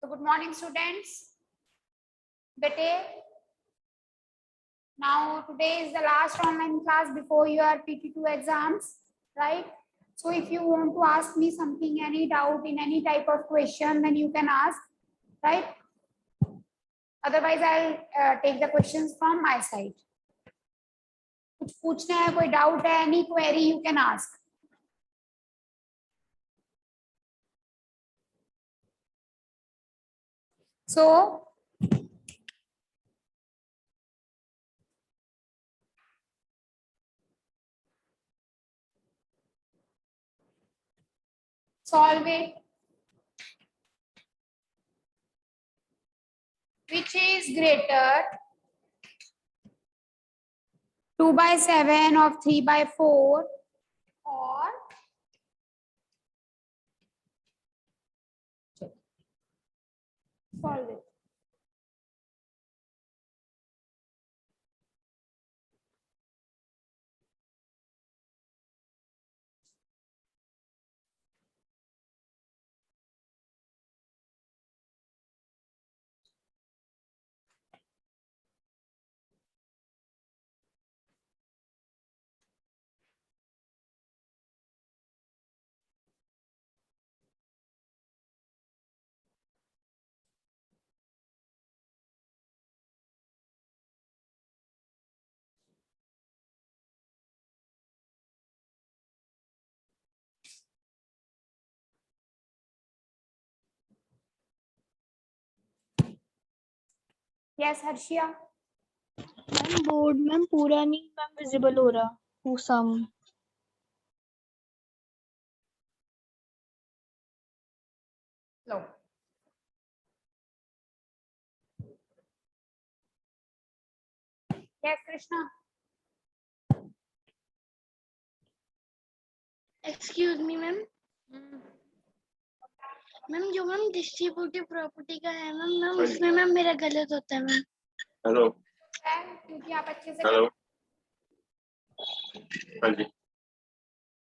So good morning students. Bete, now today is the last online class before your PT2 exams, right? So if you want to ask me something, any doubt in any type of question, then you can ask, right? Otherwise I'll take the questions from my side. कुछ पूछना है, कोई doubt है, any query you can ask. So solve it. Which is greater, 2/7 of 3/4 or solve it. Yes, Harshia. Ma'am board में पूरा नहीं ma'am visible हो रहा वो सम। लो yes Krishna. Excuse me ma'am. Ma'am जो मैम डिस्ट्रीब्यूटिव प्रॉपर्टी का है मैम उसमें मैम मेरा गलत होता है मैम। हेलो क्योंकि आप अच्छे से हेलो हाँ जी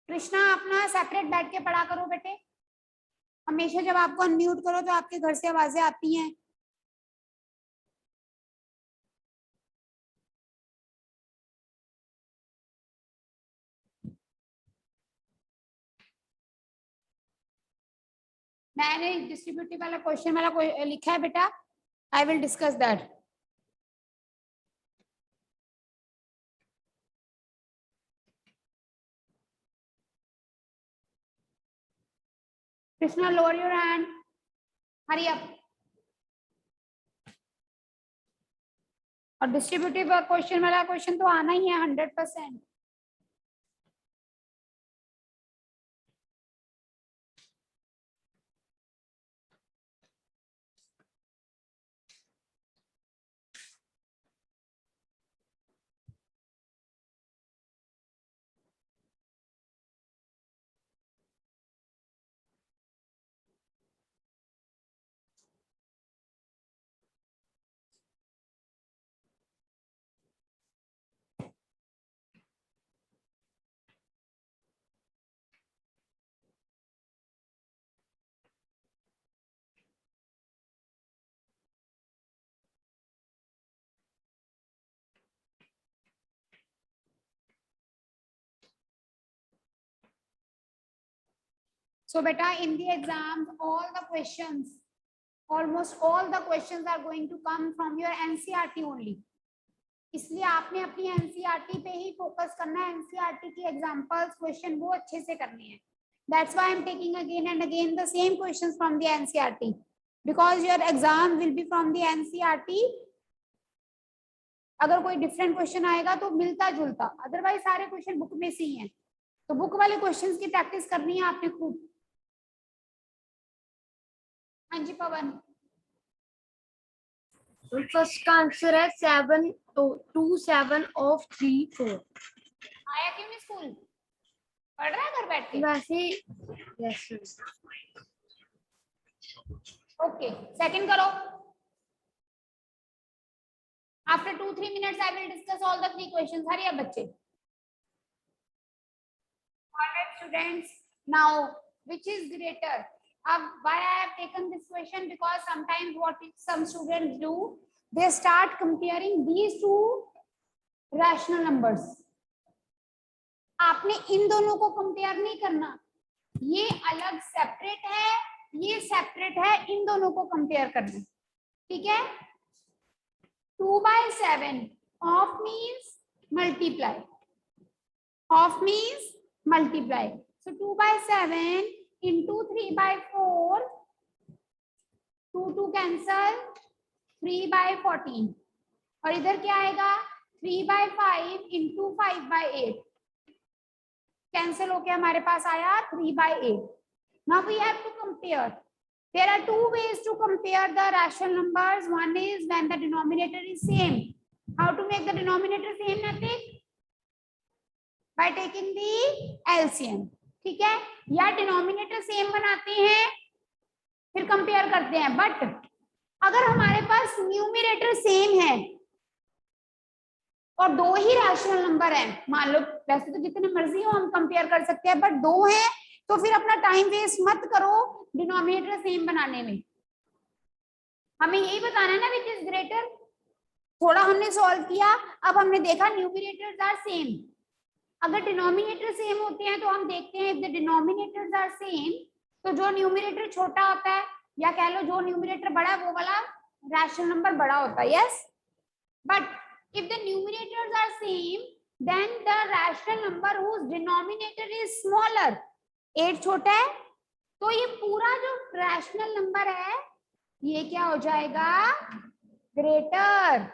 कृष्णा अपना सेपरेट बैठ के पढ़ा करो बेटे। हमेशा जब आपको अनम्यूट करो तो आपके घर से आवाजें आती हैं। मैंने डिस्ट्रीब्यूटिव वाला क्वेश्चन वाला लिखा है बेटा, I will discuss that. Krishna lower your hand, hurry up. और डिस्ट्रीब्यूटिव क्वेश्चन वाला क्वेश्चन तो आना ही है 100%। So beta, in the exams, almost all the questions are going to come from your NCERT only. इसलिए आपने अपनी NCERT पे ही फोकस करना है। NCERT की एग्जांपल्स क्वेश्चन वो अच्छे से करने हैं। That's why I'm taking again and again the same questions from the NCERT, because your exam will be from the NCERT. अगर कोई डिफरेंट क्वेश्चन आएगा तो मिलता जुलता, अदरवाइज सारे क्वेश्चन बुक में से ही हैं। तो बुक वाले क्वेश्चंस की प्रैक्टिस करनी है आपने खूब। हाँ जी पवन। फर्स्ट का आंसर है 7 2 7 of 3 4। आया क्यों नहीं स्कूल? पढ़ रहा है घर बैठ के? वैसे यस ओके, सेकंड करो। After 2-3 minutes I will discuss all the 3 questions. हरी अब बच्चे। Alright students, now which is greater, अब why I have taken this question, because sometimes what some students do, they start comparing these two rational numbers. आपने इन दोनों को compare नहीं करना, ये अलग सेपरेट है, ये सेपरेट है, इन दोनों को कंपेयर करना, ठीक है। 2/7 of means multiply, of means multiply, so 2/7 into 3/4, 2 cancel, 3/14, और इधर क्या आएगा 3/5 into 5/8, कैंसिल होके हमारे पास आया 3/8. Now we have to compare. There are two ways to compare the rational numbers. One is when the denominator is same. How to make the denominator same, Natik? By taking the LCM. ठीक है, या denominator same बनाते हैं फिर compare करते हैं. But अगर हमारे पास न्यूमरेटर सेम है और दो ही रैशनल नंबर हैं, मान लो, वैसे तो जितने मर्जी हो हम कंपेयर कर सकते हैं, बट दो हैं, तो फिर अपना टाइम वेस्ट मत करो डिनोमिनेटर सेम बनाने में. हमें यही बताना है ना विच इज ग्रेटर. थोड़ा हमने सॉल्व किया, अब हमने देखा न्यूमरेटर्स आर सेम. अगर डिनोमिनेटर सेम होते हैं तो हम देखते हैं if the denominators are same, तो जो न्यूमरेटर छोटा होता है, या कह लो जो न्यूमरेटर बड़ा है वो वाला रैशनल नंबर बड़ा होता है. Yes, but if the numerators are same, then the rational number whose denominator is smaller, 8 छोटा है, तो ये पूरा जो रैशनल नंबर है ये क्या हो जाएगा, ग्रेटर.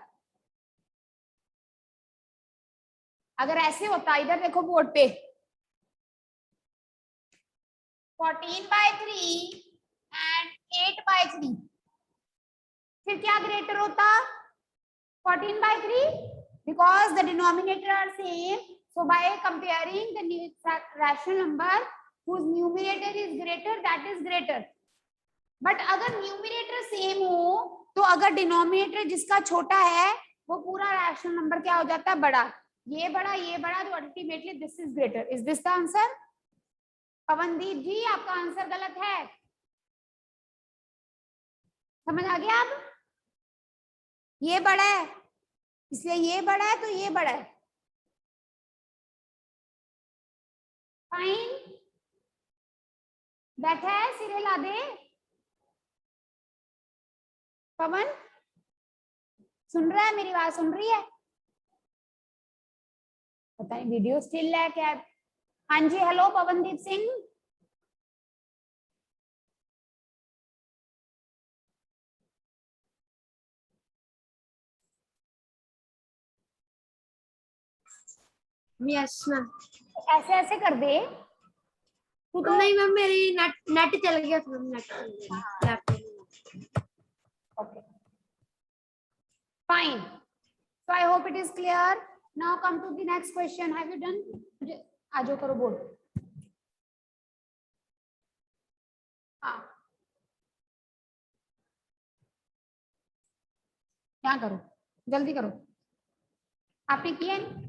अगर ऐसे होता, इधर देखो बोर्ड पे 14/3 and 8/3, फिर क्या ग्रेटर होता 14/3, because the denominator are same. So by comparing the rational number whose numerator is greater, that is greater. But अगर numerator same हो तो अगर denominator जिसका छोटा है वो पूरा rational number क्या हो जाता है, बड़ा. ये बड़ा, तो ultimately this is greater. Is this the answer? Pawandeep जी आपका आंसर गलत है. समझ आ गया? अब ये बड़ा है इसलिए ये बड़ा है, तो ये बड़ा है. फाइन, बैठा है, सिरे ला दे. पवन सुन रहा है, मेरी बात सुन रही है? पता नहीं वीडियो स्टिल है क्या. हाँ जी, hello Pavandeep Singh. Yes ma'am. ऐसे ऐसे कर दे तू तो. नहीं मैम, मेरी नेट चल गया था. नेट चल गया laptop. Okay fine. So I hope it is clear. Now come to the next question. Have you done? आ जाओ करो बोर्ड. हाँ, क्या करो, जल्दी करो. आपने किया नहीं?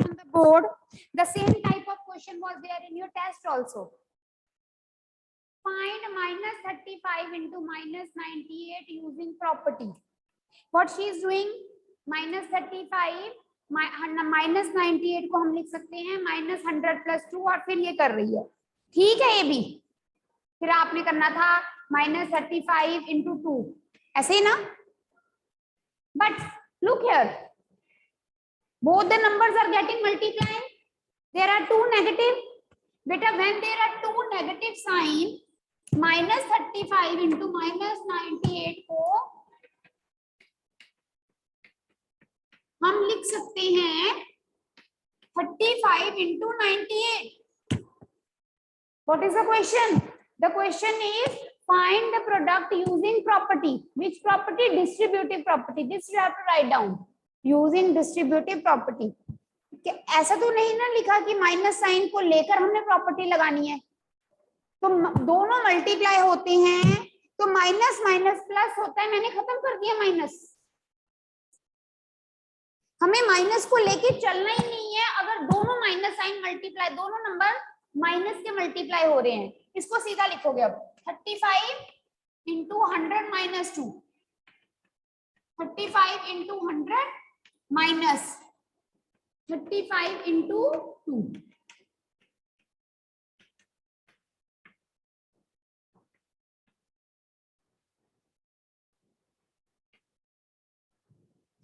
On the board, the same type of question was there in your test also. Find -35 into -98 using property. What she is doing, -35 -98 को हम लिख सकते हैं -100 + 2, और फिर ये कर रही है. ठीक है, ये भी. फिर आपने करना था -35 into 2, ऐसे ही ना. But look here, both the numbers are getting multiplied. There are two negative. Beta, when there are two negative sign, -35 into -98 को हम लिख सकते हैं 35 into 98. What is the question? The question is find the product using property. Which property? Distributive property. This you have to write down. Using distributive property. ऐसा तो नहीं ना लिखा कि माइनस साइन को लेकर हमने प्रॉपर्टी लगानी है, तो दोनों मल्टीप्लाई होते हैं तो माइनस माइनस प्लस होता है, मैंने खत्म कर दिया माइनस। हमें माइनस को लेके चलना ही नहीं है, अगर दोनों माइनस साइन मल्टीप्लाई, दोनों नंबर माइनस के मल्टीप्लाई हो रहे हैं, इसको सीधा लिखोगे अब 35 into 100 minus 2, 35 into 100 minus 35 into 2,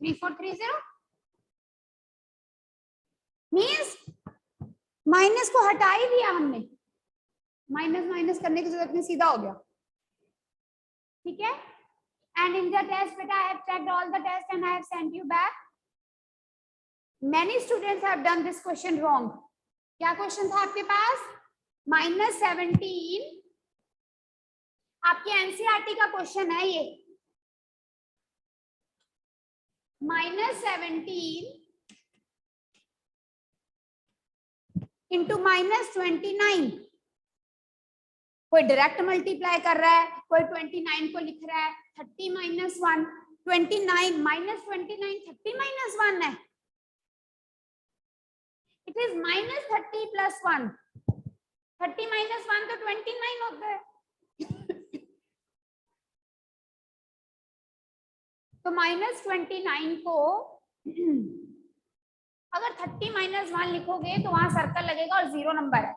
three four three zero means minus को हटा ही दिया हमने, माइनस माइनस करने की जरूरत नहीं, सीधा हो गया। ठीक है, एंड इन द टेस्ट बेटा I have checked all the test and I have sent you back. Many students have done this question wrong. क्या क्वेश्चन था आपके पास? -17 आपके एनसीईआरटी का क्वेश्चन है ये। -17 इंटू -29, कोई डायरेक्ट मल्टीप्लाई कर रहा है, कोई 29 को लिख रहा है, 30 - 1 29 -29 30 - 1 है। It is -30 + 1, 30 - 1 तो 29 होता है। तो -29 को अगर 30 - 1 लिखोगे तो वहां सर्कल लगेगा और 0 नंबर है,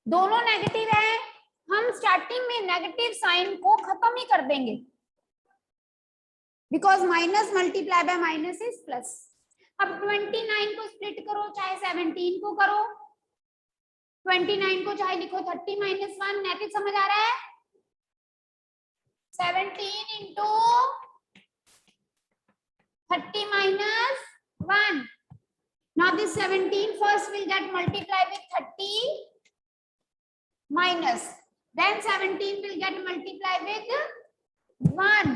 दोनों नेगेटिव है। हम स्टार्टिंग में नेगेटिव साइन को खत्म ही कर देंगे, because minus multiply by minus is plus. अब 29 को स्प्लिट करो, चाहे 17 को करो, 29 को चाहे लिखो 30 - 1, नेगेटिव समझ आ रहा है? 17 into 30 - 1. Now this 17 first will get multiplied with 30 minus, then 17 will get multiplied with 1.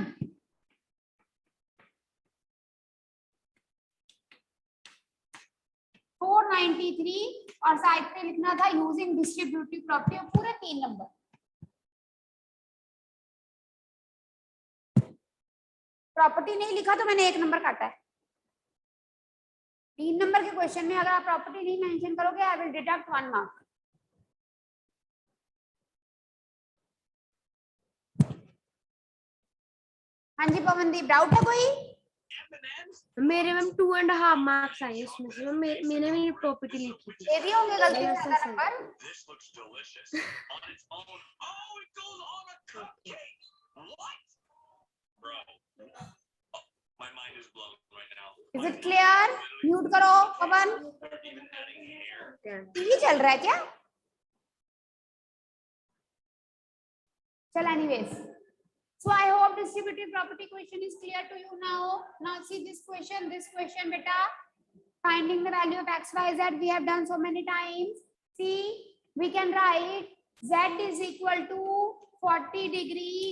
और साइड पे लिखना था यूजिंग डिस्ट्रीब्यूटिव प्रॉपर्टी, और पूरे 3 नंबर। प्रॉपर्टी नहीं लिखा तो मैंने 1 नंबर काटा है। 3 नंबर के क्वेश्चन में अगर आप प्रॉपर्टी नहीं मेंशन करोगे, आई विल डिडक्ट 1 मार्क। हाँ जी पवनदीप, डाउट है कोई? मेरे मैम 2.5 मार्क्स आए इसमें से, मैंने मेरी प्रॉपर्टी लिखी थी। ये भी होंगे गलती से ज्यादा number. Is it clear? Mute करो पवन। टीवी चल रहा है क्या? चल anyways, so I hope distributive property question is clear to you now. Now see this question beta, finding the value of x, y, z we have done so many times. See, we can write z is equal to 40 degree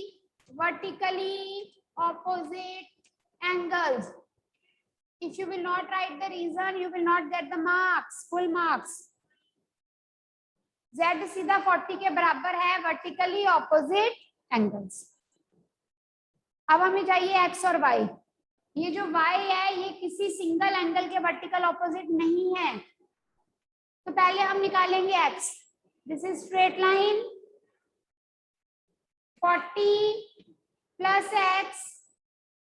vertically opposite angles. If you will not write the reason, you will not get the marks, full marks. z सीधा 40 के बराबर है, vertically opposite angles. अब हमें चाहिए x और y। ये जो y है ये किसी सिंगल एंगल के वर्टिकल ऑपोजिट नहीं है, तो पहले हम निकालेंगे x। This is straight line, 40 + x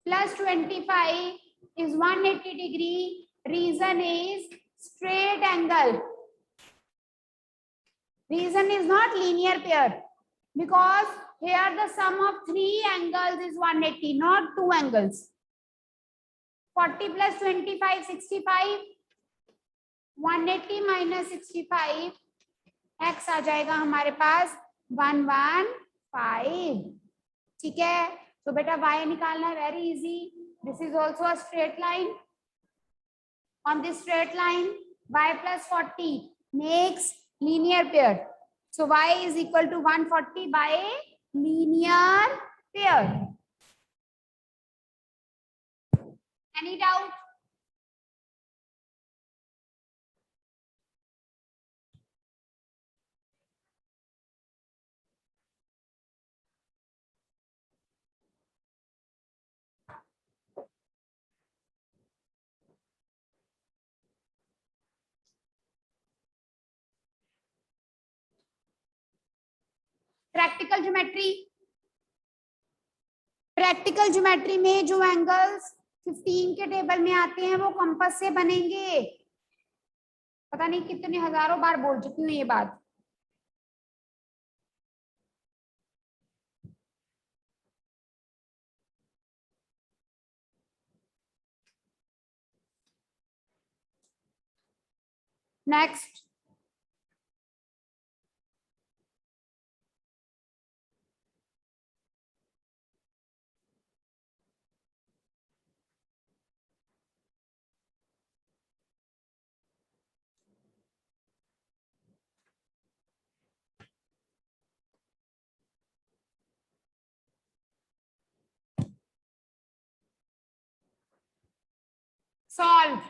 + 25 is 180 degree. Reason is straight angle. Reason is not linear pair, because here the sum of 3 angles is 180, not 2 angles. 40 + 25 65, 180 - 65, x आ जाएगा हमारे पास 115। ठीक है, तो बेटा y निकालना है, very easy. This is also a straight line. On this straight line y + 40 makes linear pair. So y is equal to 140 by linear pair. Any doubt? Practical geometry, practical geometry में जो angles 15 के table में आते हैं वो compass से बनेंगे। पता नहीं कितने हजारों बार बोल चुकी हूँ ये बात। Next, solve.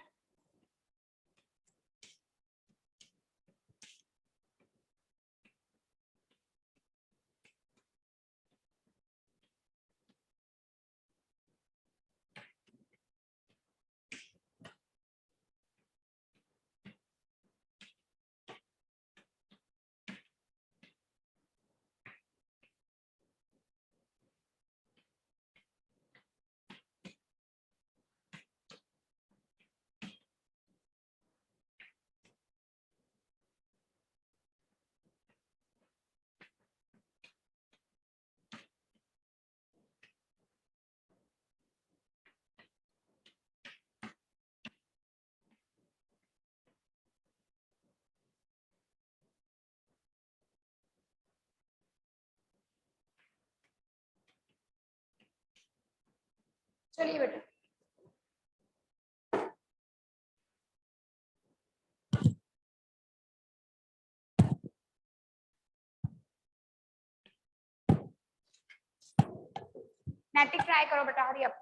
चलिए बेटा, नैतिक ट्राई करो बेटा, hurry up.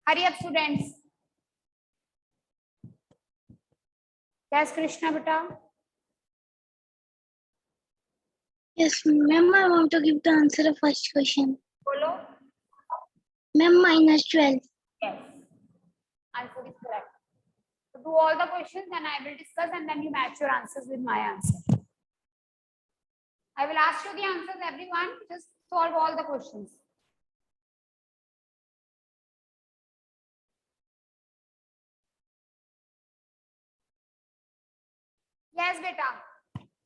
Hurry up students. Yes Krishna बेटा। Yes, ma'am, I want to give the answer of first question. बोलो। Ma'am, -12. Yes, answer is correct. So do all the questions and I will discuss and then you match your answers with my answer. I will ask you the answers, everyone. Just solve all the questions. Yes, beta.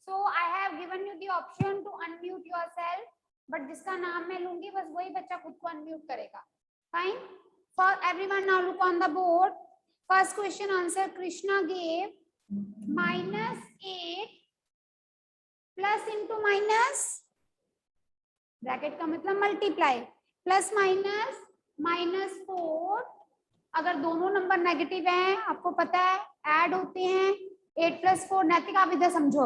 So I have given you the option to unmute yourself, but जिसका नाम मैं लूंगी बस वही बच्चा खुद को unmute करेगा. Fine. For everyone, now look on the board. First question answer Krishna gave -8 plus into minus, bracket का मतलब मल्टीप्लाई, प्लस माइनस -4। अगर दोनों नंबर नेगेटिव हैं, आपको पता है ऐड होते हैं। 8 + 4, नैतिक आप इधर समझो,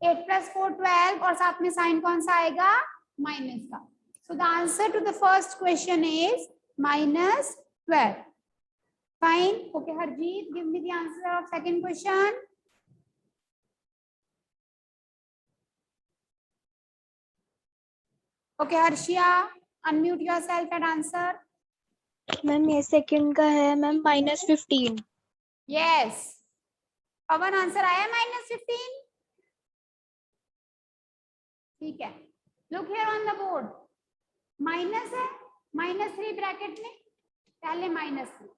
8 + 4 12 और साथ में साइन कौन सा आएगा, माइनस का। So the answer to the first question is -12. Fine, okay Harjeet, give me the answer of second question. Okay, Harshia, unmute yourself and answer. Ma'am ये सेकंड का है मैम -15। Yes. पवन आंसर आया -15. ठीक है. Look here on the board. Minus है, -3 bracket में, पहले -3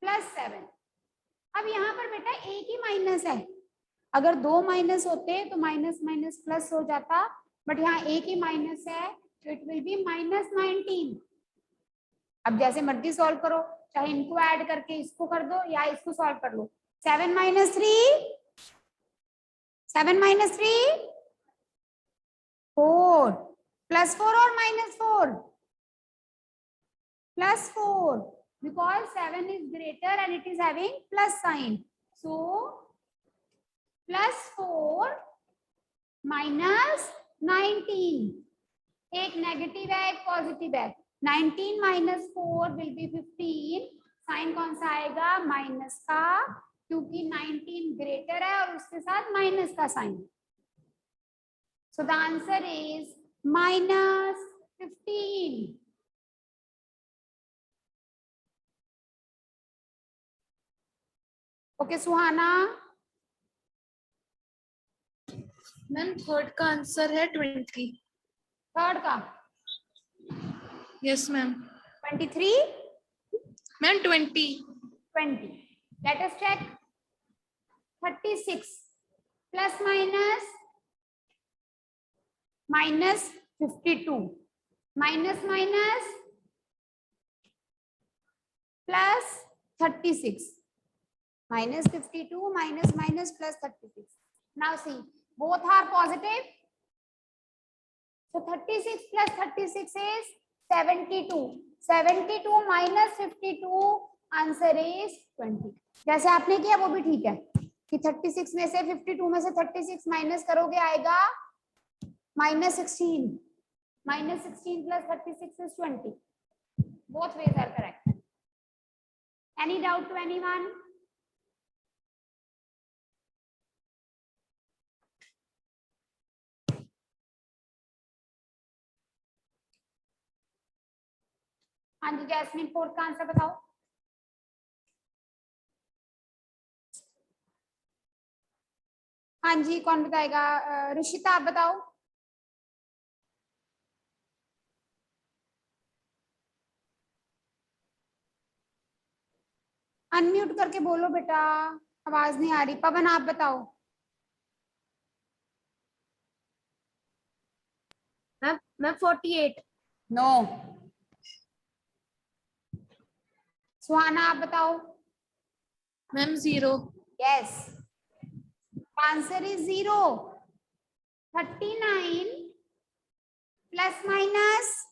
+7. अब यहाँ पर बेटा एक ही माइनस है. अगर दो माइनस होते तो माइनस माइनस प्लस हो जाता, बट यहाँ एक ही माइनस है, तो इट विल बी -19. अब जैसे मर्जी सॉल्व करो, चाहे इनको ऐड करके इसको कर दो या इसको सॉल्व कर लो. 7 - 3, 7 - 3 4, +4 और -4, +4, because 7 is greater and it is having plus sign. So +4 -19. एक नेगेटिव है, एक पॉजिटिव है. 19 - 4 will be 15. साइन कौन सा आएगा? माइनस का, क्योंकि 19 ग्रेटर है और उसके साथ माइनस का sign. So the answer is -15. Okay, Suhana. Ma'am third का आंसर है 20। थर्ड का yes ma'am. 23, ma'am 20। 20. Let us check. 36 plus minus -52 minus plus 36 -52 minus plus 36. Now see, both are positive. So 36 plus 36 is 72. 72 minus 52, answer is 20. जैसे आपने किया वो भी ठीक है कि 36 में से 52 में से 36 माइनस करोगे आएगा -16. -16 plus 36 is 20. Both ways are correct. Any doubt to anyone? हाँ जी जैस्मिन, फोर्थ का आंसर बताओ. हाँ जी कौन बताएगा? ऋषिता आप बताओ. अनम्यूट करके बोलो बेटा, आवाज नहीं आ रही. पवन आप बताओ. मैम 48. नो. सुहाना आप बताओ. Ma'am 0। Yes, answer is 0. 39 plus minus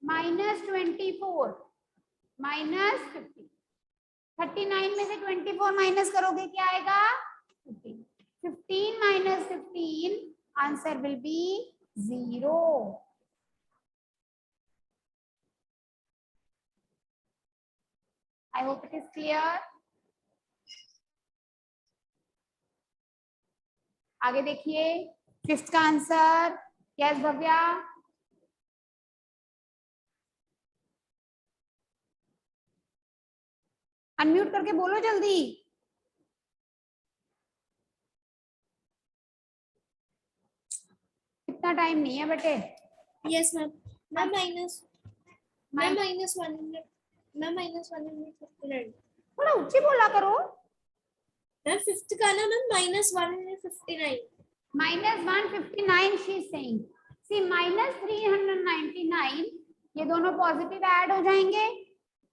-24 -50. 39 में से 24 माइनस करोगे क्या आएगा? 15. 15 minus 15, answer will be 0. I hope it is clear. आगे देखिए, फिफ्थ का आंसर. यस भव्या. अनम्यूट करके बोलो जल्दी. इतना टाइम नहीं है बेटे. Yes ma'am. मैम -100. मैम -159. थोड़ा ऊंची बोला करो. मैम फिफ्थ का ना ma'am -159. -159 she is saying. See -399, ये दोनों पॉजिटिव ऐड हो जाएंगे.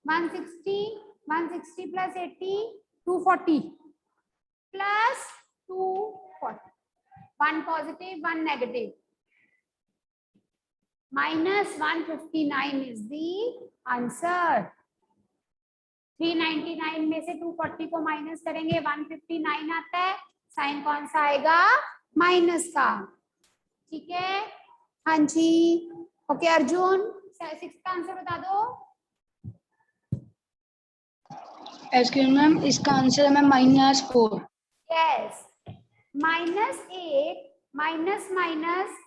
160 plus 80 240 plus 240. 1 positive 1 negative. -159 is the answer. 399 में से 240 को माइनस करेंगे 159 आता है. साइन कौन सा आएगा? माइनस का. ठीक है. हाँ जी. ओके अर्जुन, 6 का आंसर बता दो. एक्सक्यूज मैम, इसका आंसर है ma'am -4. Yes, -8 minus minus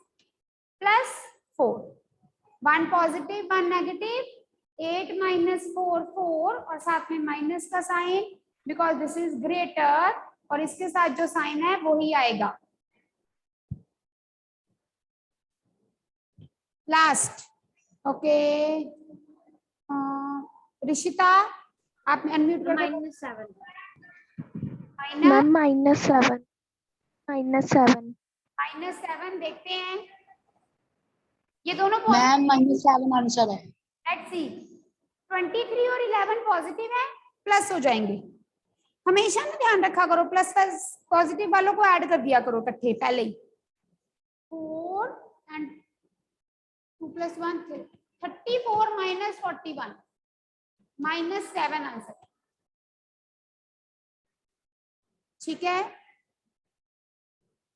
plus 4, 1 positive 1 negative, 8 minus 4 4 और साथ में माइनस का sign because this is greater और इसके साथ जो साइन है वो ही आएगा। लास्ट ओके ऋषिता आप अनम्यूट कर दो। -7 माइनस -7 देखते हैं ये दोनों मैम -7 आंसर है। लेट्स सी 23 और 11 पॉजिटिव है प्लस हो जाएंगे। हमेशा ना ध्यान रखा करो प्लस पॉजिटिव वालों को ऐड कर दिया करो इकट्ठे पहले ही। 4 एंड 2 + 1 3 34 - 41 -7 आंसर। ठीक है।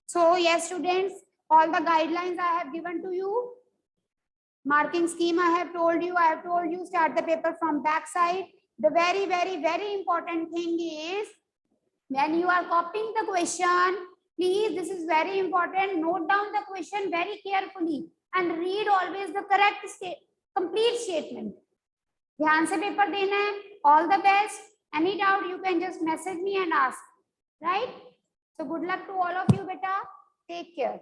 So yes students, all the guidelines I have given to you. Marking scheme I have told you start the paper from back side. The very important thing is when you are copying the question, please this is very important, note down the question very carefully and read always the correct complete statement. ध्यान से paper देना है। All the best. Any doubt you can just message me and ask, right? So good luck to all of you beta. Take care.